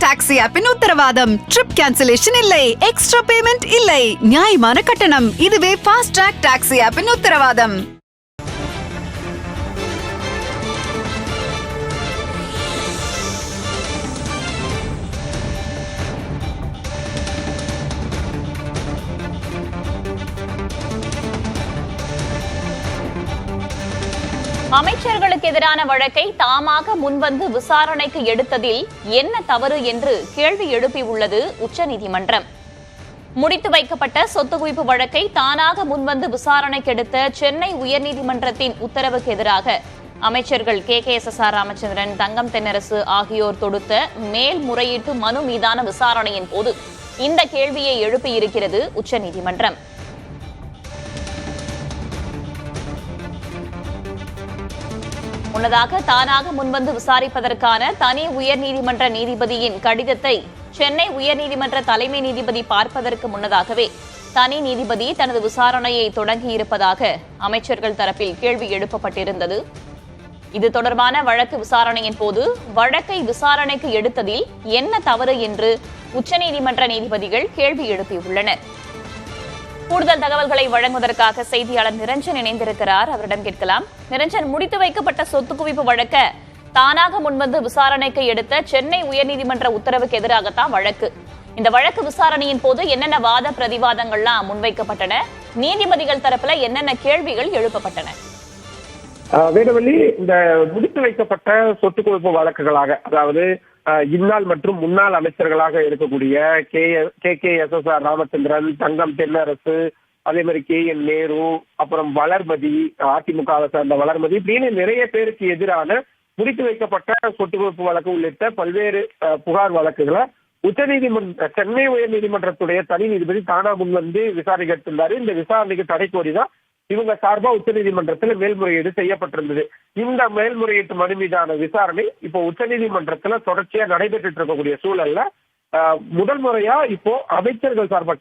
Taxi ஆப்பின் உத்தரவாதம். Trip cancellation இல்லை, extra payment இல்லை, நியாயமான கட்டணம். இதுவே ஃபாஸ்ட் ட்ராக் டாக்ஸி ஆப்பின் உத்தரவாதம். அமைச்சர்களுக்கு எதிரான வழக்கை தாமாக முன்வந்து விசாரணைக்கு எடுத்ததில் என்ன தவறு என்று கேள்வி எழுப்பியுள்ளது உச்சநீதிமன்றம். முடித்து வைக்கப்பட்ட சொத்து குவிப்பு வழக்கை தானாக முன்வந்து விசாரணைக்கு எடுத்த சென்னை உயர்நீதிமன்றத்தின் உத்தரவுக்கு எதிராக அமைச்சர்கள் KKSSR ராமச்சந்திரன், தங்கம் தென்னரசு ஆகியோர் தொடுத்த மேல்முறையீட்டு மனு மீதான விசாரணையின் போது இந்த கேள்வியை எழுப்பியிருக்கிறது உச்சநீதிமன்றம். முன்னதாக தானாக முன்வந்து விசாரிப்பதற்கான தனி உயர்நீதிமன்ற நீதிபதியின் கடிதத்தை சென்னை உயர்நீதிமன்ற தலைமை நீதிபதி பார்ப்பதற்கு முன்னதாகவே தனி நீதிபதி தனது விசாரணையை தொடங்கியிருப்பதாக அமைச்சர்கள் தரப்பில் கேள்வி எழுப்பப்பட்டிருந்தது. இது தொடர்பான வழக்கு விசாரணையின் போது வழக்கை விசாரணைக்கு எடுத்ததில் என்ன தவறு என்று உச்சநீதிமன்ற நீதிபதிகள் கேள்வி எழுப்பியுள்ளனர். கூடுதல் தகவல்களை வழங்குவதற்காக செய்தியாளர் நிரஞ்சன் இணைந்திருக்கிறார். அவரிடம் கேட்கலாம். நிரஞ்சன், முடித்து வைக்கப்பட்ட சொத்து குவிப்பு வழக்க தானாக முன்வந்து விசாரணைக்கு எடுத்த சென்னை உயர்நீதிமன்ற உத்தரவுக்கு எதிராகத்தான் வழக்கு. இந்த வழக்கு விசாரணையின் போது என்னென்ன வாத பிரதிவாதங்கள்லாம் முன்வைக்கப்பட்டன, நீதிபதிகள் தரப்புல என்னென்ன கேள்விகள் எழுப்பப்பட்டன? வேதவள்ளி, இந்த முடித்து வைக்கப்பட்ட சொத்து குவிப்பு வழக்குகளாக, அதாவது இந்நாள் மற்றும் முன்னாள் அமைச்சர்களாக இருக்கக்கூடிய KKSSR ராமச்சந்திரன், தங்கம் தென்னரசு, அதே மாதிரி KN நேரு, அப்புறம் வளர்மதி, அதிமுகவை சேர்ந்த வளர்மதி, இப்படின்னு நிறைய பேருக்கு எதிரான முடித்து வைக்கப்பட்ட சொத்து குவிப்பு வழக்கு உள்ளிட்ட பல்வேறு புகார் வழக்குகளை சென்னை உயர் நீதிமன்றத்துடைய தனி நீதிபதி தானா முன்வந்து விசாரிக்க எடுத்திருந்தாரு. இந்த விசாரணைக்கு தடை கோரிதான் இவங்க சார்பா உச்சநீதிமன்றத்துல மேல்முறையீடு செய்யப்பட்டிருந்தது. இந்த மேல்முறையீட்டு மனு மீதான விசாரணை இப்போ உச்சநீதிமன்றத்துல தொடர்ச்சியா நடைபெற்று இருக்கக்கூடிய சூழல்ல முதல் முறையா இப்போ அமைச்சர்கள் சார்பா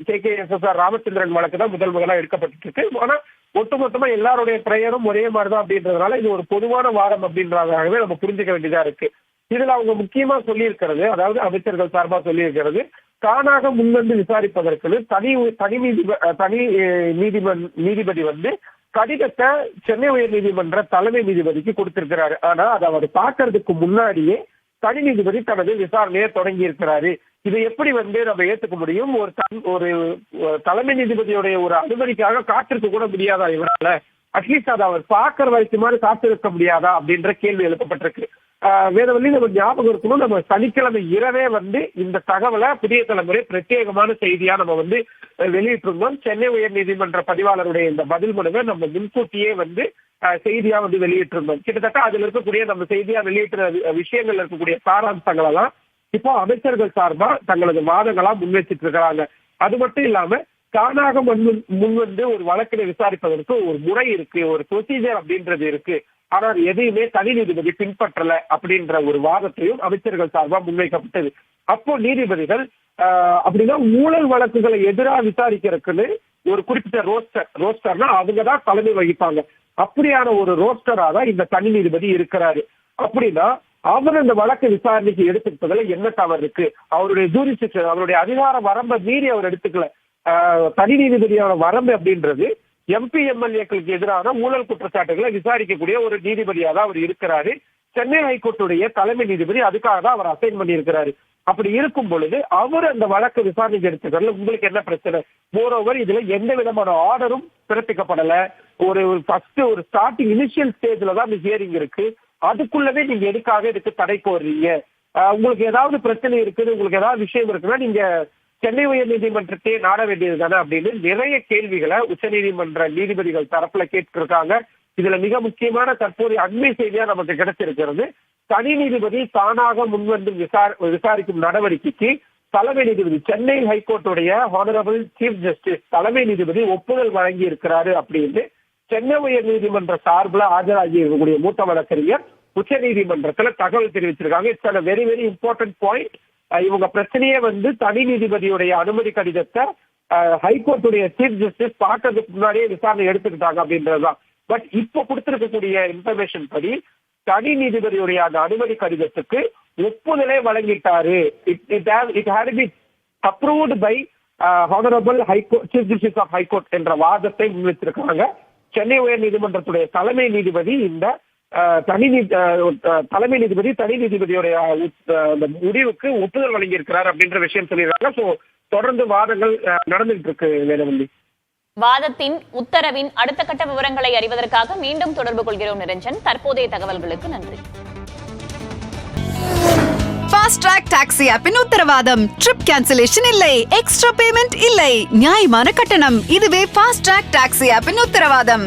KKSSR ராமச்சந்திரன் வழக்கு தான் முதல் முதலா எடுக்கப்பட்டு இருக்கு. ஆனா ஒட்டுமொத்தமா எல்லாருடைய பெயரும் ஒரே மாதிரிதான் அப்படின்றதுனால இது ஒரு பொதுவான வாதம் அப்படின்றதாகவே நம்ம புரிஞ்சுக்க வேண்டியதா இருக்கு. இதுல அவங்க முக்கியமா சொல்லியிருக்கிறது, அதாவது அமைச்சர்கள் சார்பா சொல்லியிருக்கிறது, தானாக முன்வந்து விசாரிப்பதற்கு தனி நீதிபதி வந்து கடிதத்தை சென்னை உயர் நீதிமன்ற தலைமை நீதிபதிக்கு கொடுத்திருக்கிறாரு. ஆனா அதை அவர் பார்க்கறதுக்கு முன்னாடியே தனி நீதிபதி தனது விசாரணையை தொடங்கி இருக்கிறாரு. இதை எப்படி நம்ம ஏத்துக்க முடியும்? ஒரு தலைமை நீதிபதியுடைய ஒரு அனுமதிக்காக காத்திருக்க கூட முடியாதா இவரால? அட்லீஸ்ட் அதை அவர் பார்க்கிற வரைக்கும் மாதிரி காத்திருக்க முடியாதா அப்படின்ற கேள்வி எழுப்பப்பட்டிருக்கு. வேதவள்ளி, நம்ம ஞாபகம் இருக்கணும், நம்ம சனிக்கிழமை இரவே இந்த தகவலை புதிய தலைமுறை பிரத்யேகமான செய்தியா நம்ம வெளியிட்டிருந்தோம். சென்னை உயர் நீதிமன்ற பதிவாளருடைய இந்த பதில் மனுவை நம்ம முன்கூட்டியே செய்தியா வெளியிட்டிருந்தோம். கிட்டத்தட்ட அதுல இருக்கக்கூடிய நம்ம செய்தியா வெளியிட்ட விஷயங்கள்ல இருக்கக்கூடிய சாராம்சங்கள் எல்லாம் இப்போ அமைச்சர்கள் சார்பா தங்களது வாதங்களா முன்வச்சிட்டு இருக்கிறாங்க. அது மட்டும் இல்லாம தானாக முன்வந்து ஒரு வழக்கினை விசாரிப்பதற்கு ஒரு முறை இருக்கு, ஒரு ப்ரொசீஜர் அப்படின்றது இருக்கு. ஆனால் எதையுமே தனி நீதிபதி பின்பற்றல அப்படின்ற ஒரு வாதத்தையும் அமைச்சர்கள் சார்பா முன்வைக்கப்பட்டது. அப்போ நீதிபதிகள் அப்படின்னா ஊழல் வழக்குகளை எதிராக விசாரிக்கிறதுக்குன்னு ஒரு குறிப்பிட்ட ரோஸ்டர்னா அவங்கதான் தலைமை வகிப்பாங்க. அப்படியான ஒரு ரோஸ்டரா தான் இந்த தனி நீதிபதி இருக்கிறாரு. அப்படின்னா அவர் இந்த வழக்கு விசாரணைக்கு எடுத்துக்கிட்டதுல என்ன தவறு இருக்கு? அவருடைய ஜூரிஸ்டிக்ஷன், அவருடைய அதிகார வரம்பை மீறி அவர் எடுத்துக்கல. தனி நீதிபதியோட வரம்பு அப்படின்றது MP MLAக்களுக்கு எதிரான ஊழல் குற்றச்சாட்டுகளை விசாரிக்கக்கூடிய ஒரு நீதிபதியா தான் அவர் இருக்கிறாரு. சென்னை ஹைகோர்ட்டுடைய தலைமை நீதிபதி அதுக்காக தான் அவர் அசைன் பண்ணி இருக்கிறாரு. அப்படி இருக்கும் பொழுது அவர் அந்த வழக்கு விசாரணைக்கு எடுத்துக்கிறதுல உங்களுக்கு என்ன பிரச்சனை? மோரோவர் இதுல எந்த விதமான ஆர்டரும் பிறப்பிக்கப்படல. ஒரு ஸ்டார்டிங் இனிஷியல் ஸ்டேஜ்ல தான் இந்த ஹியரிங் இருக்கு. அதுக்குள்ளவே நீங்க எதுக்காக இதுக்கு தடை கோர்றீங்க? உங்களுக்கு ஏதாவது பிரச்சனை இருக்குது, உங்களுக்கு ஏதாவது விஷயம் இருக்குன்னா நீங்க சென்னை உயர் நீதிமன்றத்தை நாட வேண்டியது தானே அப்படின்னு நிறைய கேள்விகளை உச்சநீதிமன்ற நீதிபதிகள் தரப்புல கேட்டிருக்காங்க. இதுல மிக முக்கியமான தற்போதைய அண்மை செய்தியா நமக்கு கிடைச்சிருக்கிறது, தனி நீதிபதி தானாக முன்வந்து விசாரிக்கும் நடவடிக்கைக்கு தலைமை நீதிபதி சென்னை ஹைகோர்ட்டுடைய ஹானரபிள் சீஃப் ஜஸ்டிஸ் தலைமை நீதிபதி ஒப்புதல் வழங்கி இருக்கிறாரு அப்படின்னு சென்னை உயர் நீதிமன்ற சார்பில் ஆஜராகி இருக்கக்கூடிய மூத்த வழக்கறிஞர் உச்ச நீதிமன்றத்துல தகவல் தெரிவிச்சிருக்காங்க. It's very very important point. இவங்க பிரச்சனையே தனி நீதிபதியுடைய அனுமதி கடிதத்தை ஹைகோர்ட்டுடைய சீஃப் ஜஸ்டிஸ் பார்க்கறதுக்கு முன்னாடியே விசாரணை எடுத்துக்கிட்டாங்க அப்படின்றதுதான். பட் இப்போ கொடுத்திருக்கக்கூடிய இன்ஃபர்மேஷன் படி தனி நீதிபதியுடைய அந்த அனுமதி கடிதத்துக்கு ஒப்புதலை வழங்கிட்டாரு. It had been approved by honourable high court, chief justice of high court என்ற வாதத்தை முன்வைத்திருக்காங்க. சென்னை உயர் நீதிமன்றத்துடைய தலைமை நீதிபதி இந்த தலைமை நீதிபதி தனி நீதிபதியுடைய முடிவுக்கு ஒப்புதல் வழங்கி இருக்கிறார் அப்படின்ற விஷயம் சொல்லியிருக்காங்க. சோ தொடர்ந்து வாதங்கள் நடந்துட்டு இருக்கு வேதவல்லி. வாதத்தின் உத்தரவின் அடுத்த கட்ட விவரங்களை அறிவதற்காக மீண்டும் தொடர்பு கொள்கிறோம் நிரஞ்சன். தற்போதைய தகவல்களுக்கு நன்றி. ஃபாஸ்ட் ட்ராக் டாக்ஸி ஆப்பின் உத்தரவாதம். ட்ரிப் கேன்சலேஷன் இல்லை, எக்ஸ்ட்ரா பேமெண்ட் இல்லை, நியாயமான கட்டணம். இதுவே ஃபாஸ்ட் ட்ராக் டாக்ஸி ஆப்பின் உத்தரவாதம்.